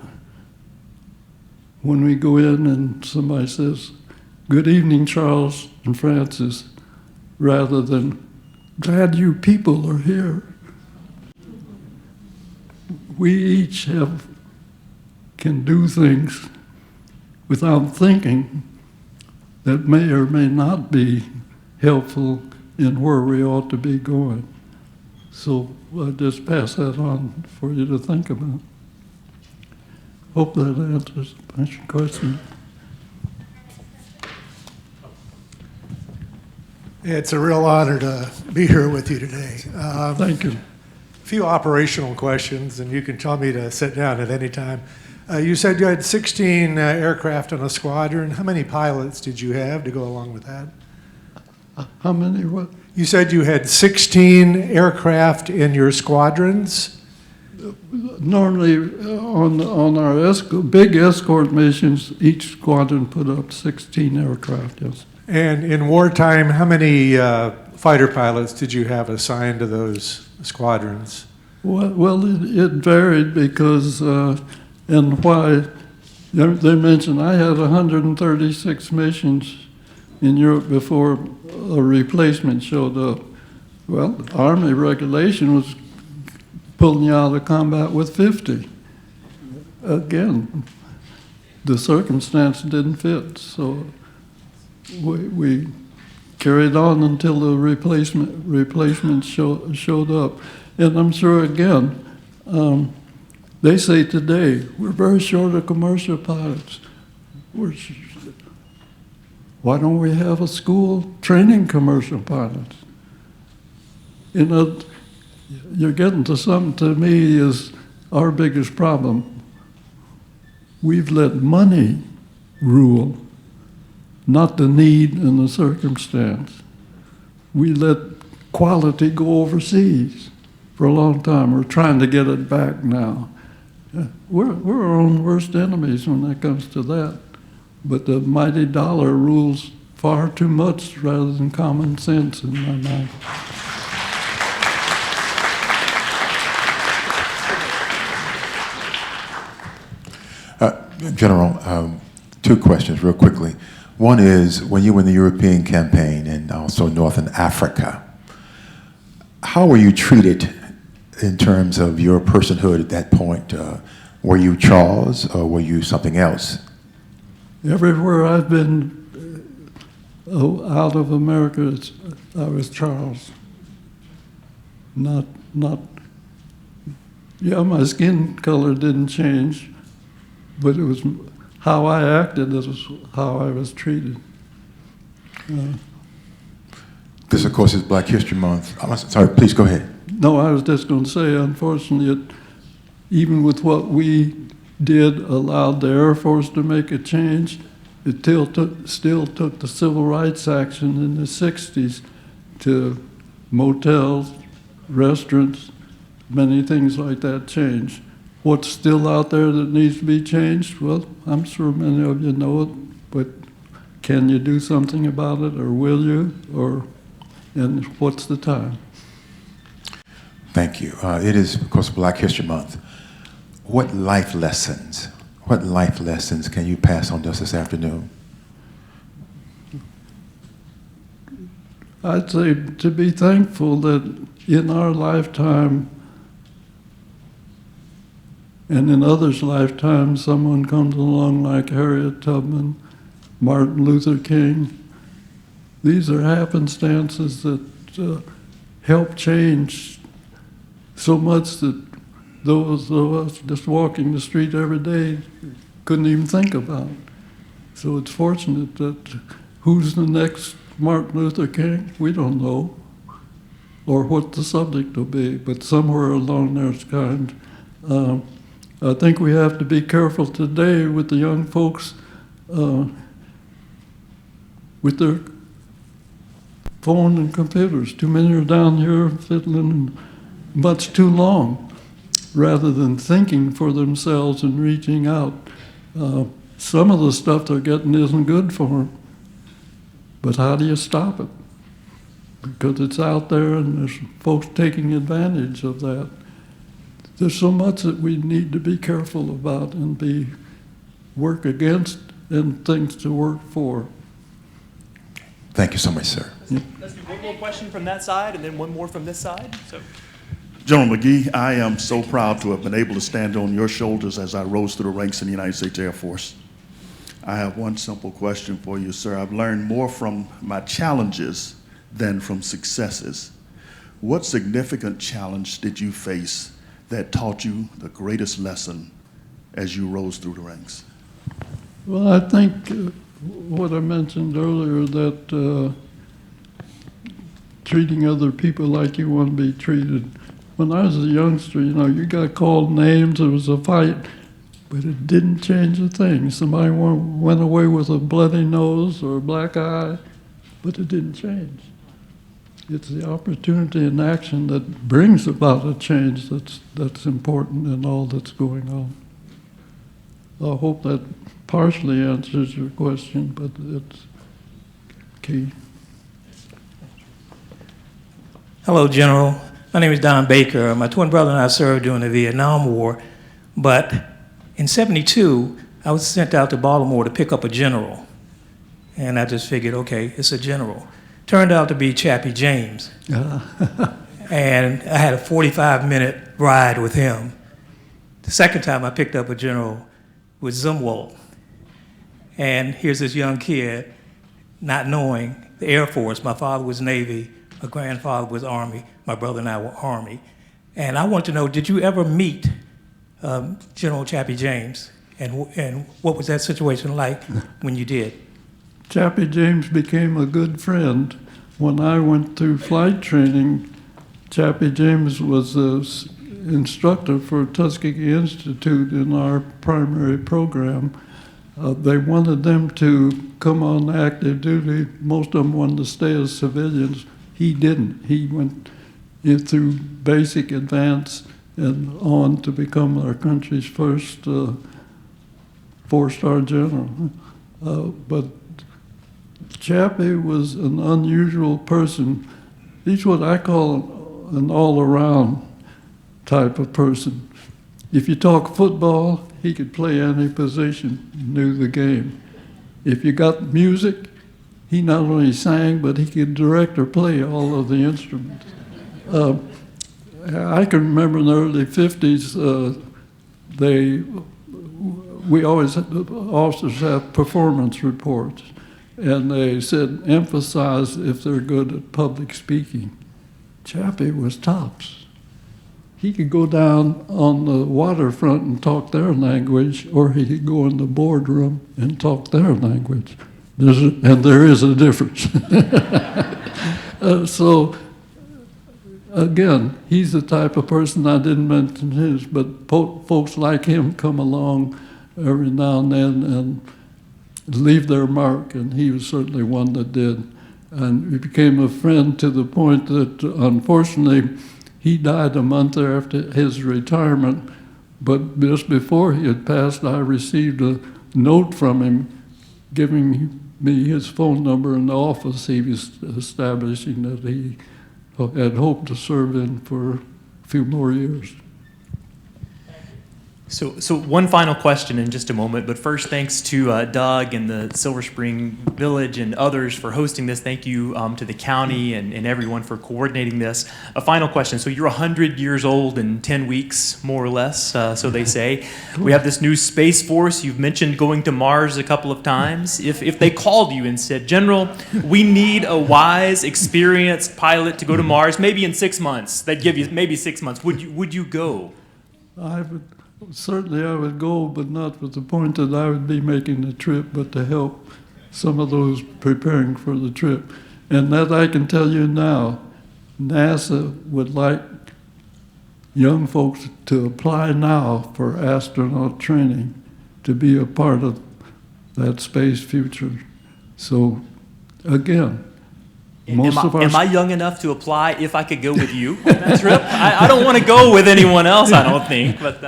when we go in and somebody says, "Good evening, Charles and Francis," rather than, "Glad you people are here." We each can do things without thinking that may or may not be helpful in where we ought to be going. So I'll just pass that on for you to think about. Hope that answers my question. It's a real honor to be here with you today. Thank you. A few operational questions, and you can tell me to sit down at any time. You said you had 16 aircraft on a squadron. How many pilots did you have to go along with that? How many what? You said you had 16 aircraft in your squadrons? Normally, on our big escort missions, each squadron put up 16 aircraft, yes. And in wartime, how many fighter pilots did you have assigned to those squadrons? Well, it varied because, and why, they mentioned I had 136 missions in Europe before a replacement showed up. Well, the Army regulation was pulling you out of combat with 50. Again, the circumstance didn't fit, so we carried on until the replacement showed up. And I'm sure, again, they say today, we're very short of commercial pilots. Why don't we have a school training commercial pilots? You know, you're getting to something to me is our biggest problem. We've let money rule, not the need and the circumstance. We let quality go overseas for a long time. We're trying to get it back now. We're our own worst enemies when it comes to that. But the mighty dollar rules far too much rather than common sense in my mind. General, two questions real quickly. One is, when you were in the European campaign and also Northern Africa, how were you treated in terms of your personhood at that point? Were you Charles or were you something else? Everywhere I've been out of America, I was Charles. Not, yeah, my skin color didn't change, but it was how I acted, that was how I was treated. This, of course, is Black History Month. I'm sorry, please go ahead. No, I was just going to say, unfortunately, even with what we did, allowed the Air Force to make a change, it still took the civil rights action in the 60s to motels, restaurants, many things like that change. What's still out there that needs to be changed? Well, I'm sure many of you know it, but can you do something about it, or will you, and what's the time? Thank you. It is, of course, Black History Month. What life lessons can you pass on to us this afternoon? I'd say to be thankful that in our lifetime and in others' lifetimes, someone comes along like Harriet Tubman, Martin Luther King. These are happenstances that help change so much that those of us just walking the street every day couldn't even think about. So it's fortunate that who's the next Martin Luther King? We don't know, or what the subject will be, but somewhere along there's kind. I think we have to be careful today with the young folks with their phone and computers. Too many are down here fiddling much too long, rather than thinking for themselves and reaching out. Some of the stuff they're getting isn't good for them, but how do you stop it? Because it's out there and there's folks taking advantage of that. There's so much that we need to be careful about and work against and things to work for. Thank you so much, sir. Let's do one more question from that side and then one more from this side. So, General McGee, I am so proud to have been able to stand on your shoulders as I rose through the ranks in the United States Air Force. I have one simple question for you, sir. I've learned more from my challenges than from successes. What significant challenge did you face that taught you the greatest lesson as you rose through the ranks? Well, I think what I mentioned earlier, that treating other people like you want to be treated. When I was a youngster, you got called names, there was a fight, but it didn't change a thing. Somebody went away with a bloody nose or a black eye, but it didn't change. It's the opportunity and action that brings about a change that's important in all that's going on. I hope that partially answers your question, but it's key. Hello, General. My name is Don Baker. My twin brother and I served during the Vietnam War, but in '72, I was sent out to Baltimore to pick up a general. And I just figured, okay, it's a general. Turned out to be Chappie James. And I had a 45-minute ride with him. The second time I picked up a general was Zumwalt. And here's this young kid, not knowing the Air Force. My father was Navy, my grandfather was Army, my brother and I were Army. And I want to know, did you ever meet General Chappie James? And what was that situation like when you did? Chappie James became a good friend. When I went through flight training, Chappie James was the instructor for Tuskegee Institute in our primary program. They wanted them to come on active duty. Most of them wanted to stay as civilians. He didn't. He went through basic, advanced, and on to become our country's first four-star general. But Chappie was an unusual person. He's what I call an all-around type of person. If you talk football, he could play any position, knew the game. If you got music, he not only sang, but he could direct or play all of the instruments. I can remember in the early 50s, we always had, officers have performance reports, and they said emphasize if they're good at public speaking. Chappie was tops. He could go down on the waterfront and talk their language, or he could go in the boardroom and talk their language. There is a difference. So, again, he's the type of person, I didn't mention his, but folks like him come along every now and then and leave their mark, and he was certainly one that did. And he became a friend to the point that, unfortunately, he died a month after his retirement, but just before he had passed, I received a note from him giving me his phone number in the office he was establishing that he had hoped to serve in for a few more years. So one final question in just a moment, but first thanks to Doug and the Silver Spring Village and others for hosting this. Thank you to the county and everyone for coordinating this. A final question. So you're 100 years old in 10 weeks, more or less, so they say. We have this new Space Force. You've mentioned going to Mars a couple of times. If they called you and said, General, we need a wise, experienced pilot to go to Mars, maybe in 6 months, they'd give you maybe 6 months, would you go? Certainly I would go, but not with the point that I would be making the trip, but to help some of those preparing for the trip. And that I can tell you now, NASA would like young folks to apply now for astronaut training to be a part of that space future. So again, Am I young enough to apply if I could go with you on that trip? I don't want to go with anyone else, I don't think. But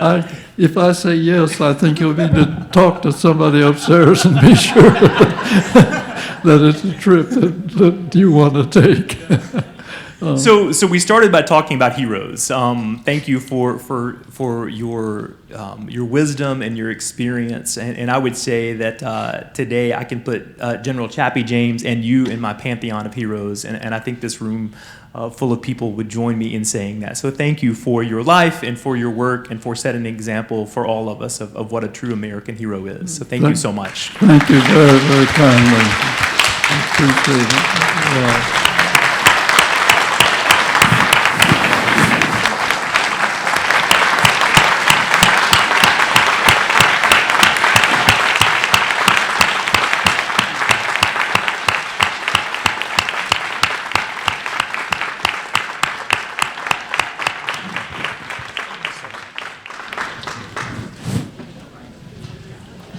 if I say yes, I think you'll need to talk to somebody upstairs and be sure that it's a trip that you want to take. So we started by talking about heroes. Thank you for your wisdom and your experience. And I would say that today I can put General Chappie James and you in my pantheon of heroes. And I think this room full of people would join me in saying that. So thank you for your life and for your work and for setting an example for all of us of what a true American hero is. So thank you so much. Thank you very, very kindly. I appreciate it. Yeah.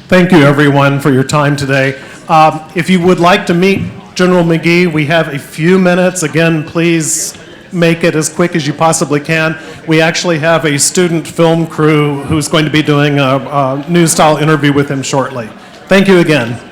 Thank you, everyone, for your time today. If you would like to meet General McGee, we have a few minutes. Again, please make it as quick as you possibly can. We actually have a student film crew who's going to be doing a news-style interview with him shortly. Thank you again.